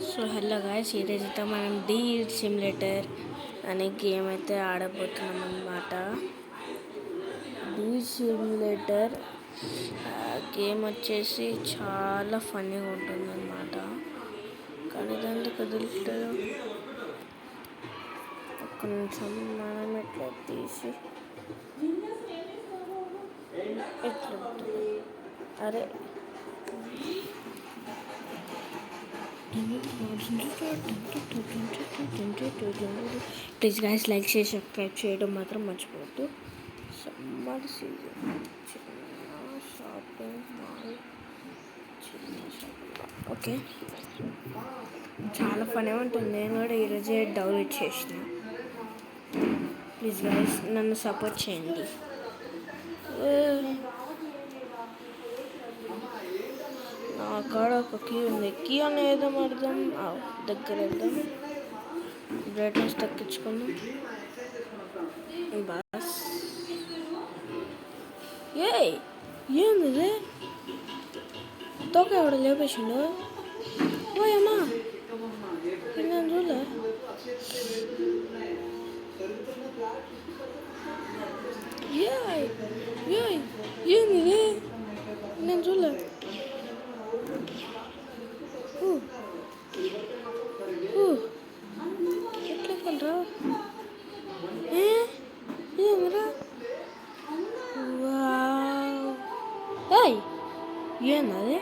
So hello guys, ఈరోజుతో మనం డీట్ simulator అనే game అయితే ఆడబోతున్నాం అన్నమాట. డీట్ సిమ్యులేటర్ గేమ్ వచ్చేసి చాలా ఫన్నీగా ఉంటుంది అన్నమాట. కానీ దాంట్లో కదులుతారు. ఒక్క నిమిషం, మనం ఎట్లా తీసి ఎట్లా అరే ప్లీజ్ గైస్, లైక్ చేసి సబ్స్క్రైబ్ చేయడం మాత్రం మర్చిపోవద్దు. Summer season shopping mall, okay, చాలా పని ఉంటుంది. నేను కూడా ఈరోజే డౌన్లోడ్ చేసిన. ప్లీజ్ గైస్, నన్ను సపోర్ట్ చేయండి. నా కాడ ఒక కీ ఉంది. కీ అనేది అర్థం దగ్గర వెళ్దాం. బ్రైట్నెస్ తగ్గించుకుందాం. బస్ ఏంది తోక ఎవడ లేపేసిండు? ఓయమ్మా, నేను చూడలే. ఏంది నేను చూడలే. ఎట్లా ఏందిరా? ఏంది